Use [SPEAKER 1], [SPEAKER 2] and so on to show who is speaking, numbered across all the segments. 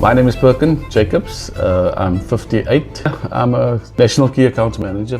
[SPEAKER 1] My name is Perkin Jacobs. I'm 58. I'm a National Key Account Manager.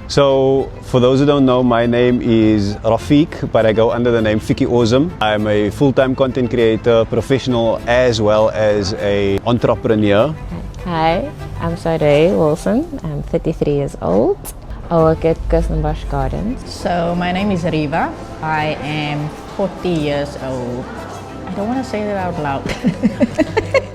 [SPEAKER 2] So, for those who don't know, my name is Rafiq, but I go under the name Fikkie Awesome. I'm a full-time content creator, professional, as well as an entrepreneur.
[SPEAKER 3] Hi, I'm Sade Wilson. I'm 33 years old. I work at Kirstenbosch Gardens.
[SPEAKER 4] So my name is Riva. I am 40 years old. I don't want to say that out loud.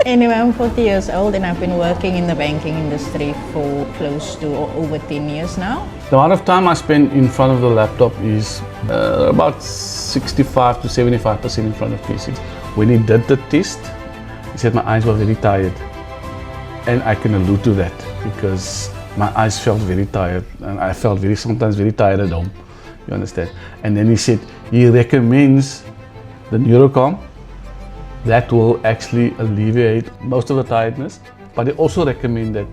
[SPEAKER 4] Anyway, I'm 40 years old and I've been working in the banking industry for close to over 10 years now.
[SPEAKER 1] The amount of time I spend in front of the laptop is about 65 to 75% in front of PC. When he did the test, he said my eyes were very tired. And I can allude to that because my eyes felt very tired and I felt sometimes very tired at home, you understand? And then he said he recommends the NeuroCalm. That will actually alleviate most of the tiredness, but he also recommend that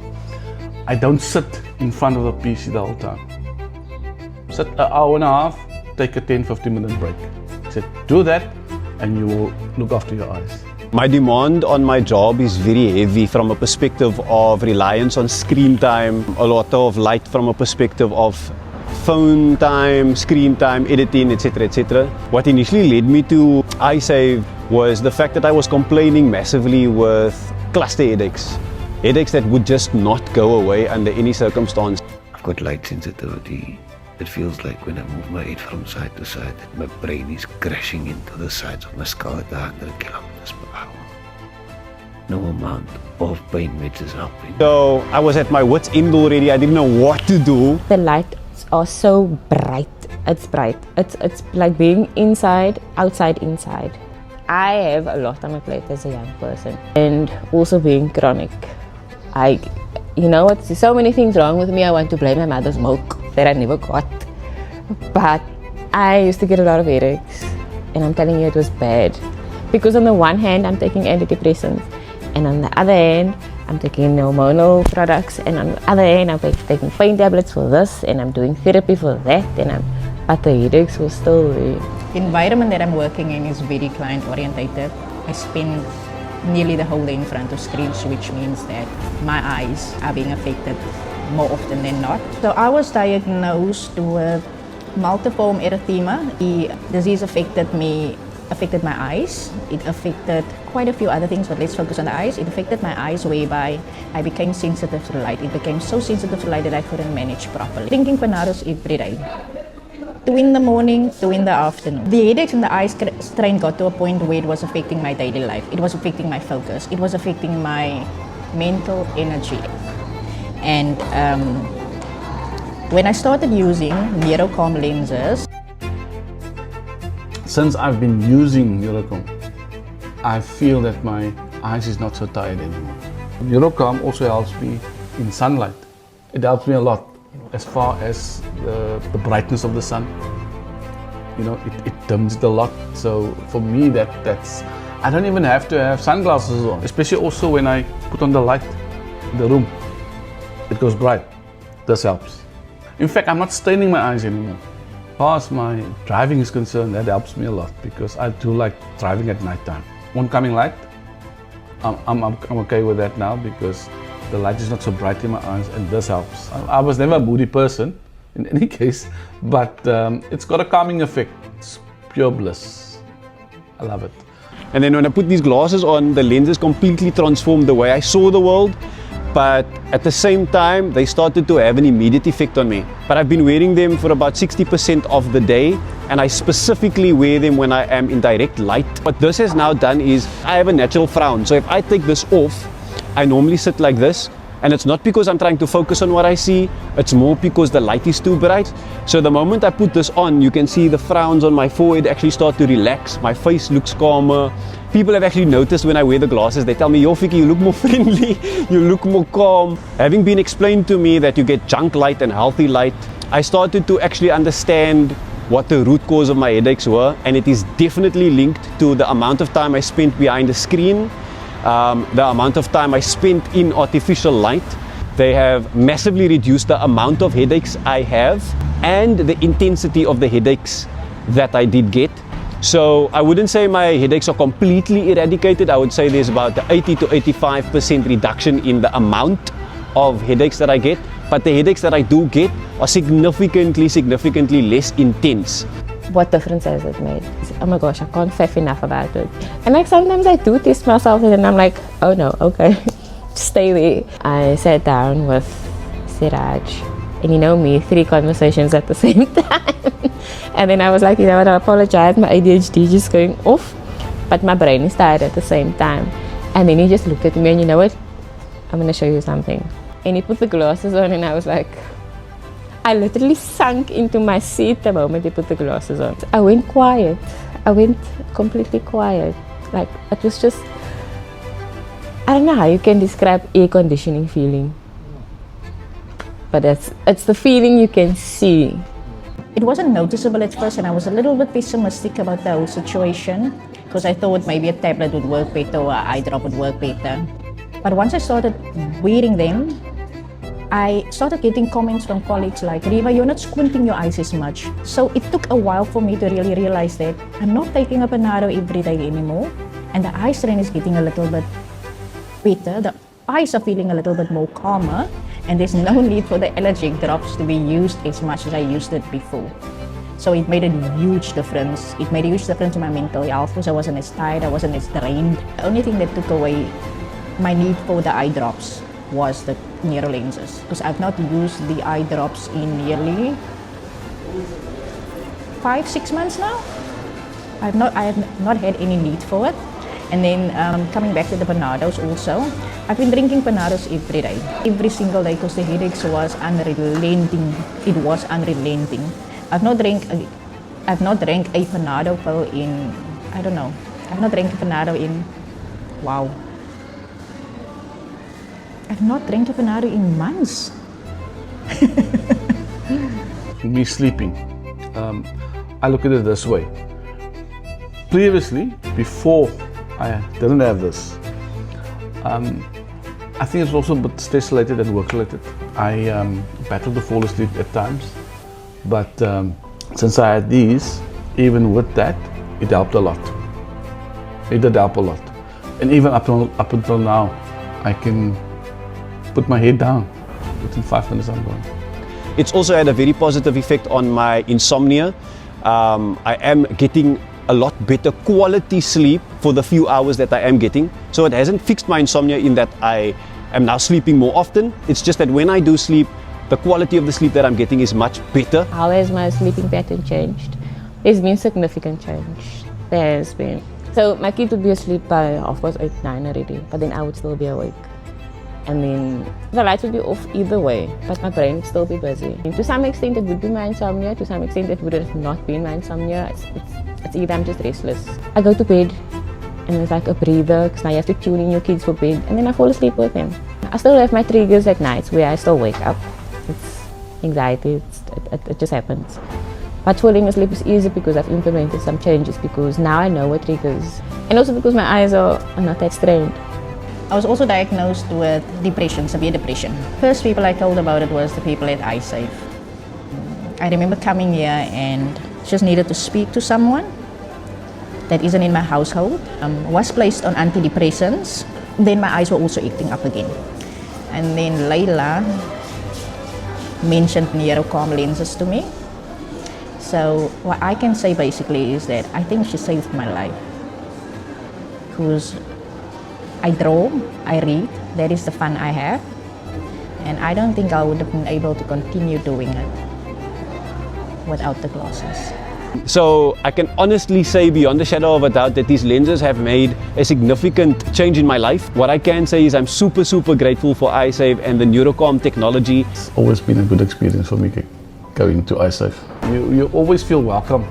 [SPEAKER 1] I don't sit in front of the PC the whole time. Sit an hour and a half, take a 10-15 minute break. He said do that and you will look after your eyes.
[SPEAKER 2] My demand on my job is very heavy from a perspective of reliance on screen time, a lot of light from a perspective of phone time, screen time, editing, etc, etc. What initially led me to eye save was the fact that I was complaining massively with cluster headaches. Headaches that would just not go away under any circumstance.
[SPEAKER 5] I've got light sensitivity. It feels like when I move my head from side to side, that my brain is crashing into the sides of my skull at 100 kilometers per hour. No amount of pain meds is helping.
[SPEAKER 2] So I was at my wit's end already. I didn't know what to do.
[SPEAKER 3] The lights are so bright. It's bright. It's like being inside, outside, inside. I have a lot on my plate as a young person, and also being chronic. You know what? There's so many things wrong with me. I want to blame my mother's milk that I never got. But I used to get a lot of headaches, and I'm telling you it was bad. Because on the one hand, I'm taking antidepressants, and on the other hand, I'm taking hormonal products, and on the other hand, I'm taking pain tablets for this, and I'm doing therapy for that, but the headaches were still there.
[SPEAKER 4] The environment that I'm working in is very client orientated. I spend nearly the whole day in front of screens, which means that my eyes are being affected more often than not. So I was diagnosed with multiform erythema. The disease affected my eyes. It affected quite a few other things, but let's focus on the eyes. It affected my eyes whereby I became sensitive to light. It became so sensitive to light that I couldn't manage properly. Drinking panados every day. 2 in the morning, 2 in the afternoon. The headaches and the eye strain got to a point where it was affecting my daily life. It was affecting my focus. It was affecting my mental energy. And when I started using NeuroCalm lenses,
[SPEAKER 1] Since I've been using NeuroCalm, I feel that my eyes is not so tired anymore. NeuroCalm also helps me in sunlight. It helps me a lot as far as the brightness of the sun. You know, it dims it a lot. So for me, that's I don't even have to have sunglasses on. Especially also when I put on the light in the room, it goes bright. This helps. In fact, I'm not straining my eyes anymore. As far as my driving is concerned, that helps me a lot because I do like driving at night time. Oncoming light, I'm okay with that now because the light is not so bright in my eyes, and this helps. I was never a moody person in any case, but it's got a calming effect. It's pure bliss. I love it.
[SPEAKER 2] And then when I put these glasses on, the lenses completely transformed the way I saw the world. But at the same time, they started to have an immediate effect on me. But I've been wearing them for about 60% of the day, and I specifically wear them when I am in direct light. What this has now done is I have a natural frown. So if I take this off, I normally sit like this, and it's not because I'm trying to focus on what I see, it's more because the light is too bright. So the moment I put this on, you can see the frowns on my forehead actually start to relax. My face looks calmer. People have actually noticed when I wear the glasses, they tell me, "Yo, Fikkie, you look more friendly, you look more calm." Having been explained to me that you get junk light and healthy light, I started to actually understand what the root cause of my headaches were, and it is definitely linked to the amount of time I spent behind the screen, the amount of time I spent in artificial light. They have massively reduced the amount of headaches I have and the intensity of the headaches that I did get. So I wouldn't say my headaches are completely eradicated. I would say there's about 80 to 85% reduction in the amount of headaches that I get. But the headaches that I do get are significantly less intense.
[SPEAKER 3] What difference has it made? Oh my gosh, I can't faff enough about it. And like sometimes I do test myself and then I'm like, oh no, okay, stay there. I sat down with Siraj, and you know me, 3 conversations at the same time. And then I was like, you know what, I apologize, my ADHD is just going off, but my brain is tired at the same time. And then he just looked at me and you know what, I'm gonna show you something. And he put the glasses on and I was like, I literally sunk into my seat the moment he put the glasses on. I went quiet. I went completely quiet. Like, it was just, I don't know how you can describe air conditioning feeling. But it's the feeling you can see.
[SPEAKER 4] It wasn't noticeable at first, and I was a little bit pessimistic about the whole situation because I thought maybe a tablet would work better or an eye drop would work better. But once I started wearing them, I started getting comments from colleagues like, Riva, you're not squinting your eyes as much. So it took a while for me to really realize that I'm not taking a Panado every day anymore, and the eye strain is getting a little bit better. The eyes are feeling a little bit more calmer, and there's no need for the allergic drops to be used as much as I used it before. So it made a huge difference. It made a huge difference to my mental health because I wasn't as tired, I wasn't as drained. The only thing that took away my need for the eye drops was the Neuro lenses, because I've not used the eye drops in nearly 5-6 months now. I have not had any need for it. And then coming back to the Panados also, I've been drinking Panados every day, every single day, because the headaches was unrelenting. It was unrelenting. I've not drank a Panado pill in, I don't know. I've not drank a Panado in, wow. I've not drank a Panado in months.
[SPEAKER 1] Me sleeping. I look at it this way. Previously, before I didn't have this, I think it's also a bit stress-related and work-related. I battled to fall asleep at times, but since I had these, even with that, it helped a lot. It did help a lot. And even up until now, I can put my head down. Within 5 minutes, I'm gone.
[SPEAKER 2] It's also had a very positive effect on my insomnia. I am getting a lot better quality sleep for the few hours that I am getting. So it hasn't fixed my insomnia in that I am now sleeping more often. It's just that when I do sleep, the quality of the sleep that I'm getting is much better.
[SPEAKER 3] How has my sleeping pattern changed? There's been significant change. There has been. So my kid would be asleep by 8:30, 9 already, but then I would still be awake. And then the lights would be off either way, but my brain would still be busy. And to some extent it would be my insomnia, to some extent it would have not been my insomnia. It's either I'm just restless. I go to bed and it's like a breather, because now you have to tune in your kids for bed, and then I fall asleep with them. I still have my triggers at nights where I still wake up. It's anxiety, it just happens. But falling asleep is easy because I've implemented some changes, because now I know what triggers. And also because my eyes are not that strained.
[SPEAKER 4] I was also diagnosed with depression, severe depression. First people I told about it was the people at iSafe. I remember coming here and just needed to speak to someone that isn't in my household. Was placed on antidepressants. Then my eyes were also acting up again. And then Layla mentioned NeuroCalm lenses to me. So what I can say basically is that I think she saved my life. Because I draw, I read, that is the fun I have. And I don't think I would have been able to continue doing it without the glasses.
[SPEAKER 2] So I can honestly say beyond a shadow of a doubt that these lenses have made a significant change in my life. What I can say is I'm super grateful for iSafe and the NeuroCalm technology.
[SPEAKER 1] It's always been a good experience for me going to iSafe. You always feel welcome.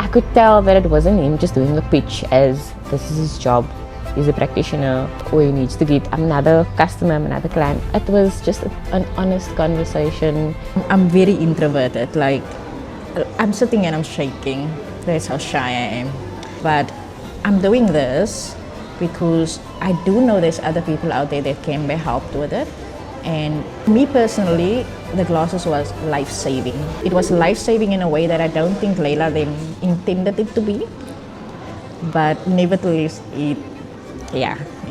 [SPEAKER 3] I could tell that it wasn't him just doing a pitch as this is his job. He's a practitioner, or he needs to get another customer, another client. It was just an honest conversation.
[SPEAKER 4] I'm very introverted, like I'm sitting and I'm shaking. That's how shy I am. But I'm doing this because I do know there's other people out there that can be helped with it. And me personally, the glasses was life-saving. It was life-saving in a way that I don't think Layla then intended it to be. But nevertheless, it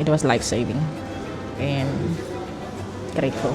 [SPEAKER 4] was life-saving and grateful.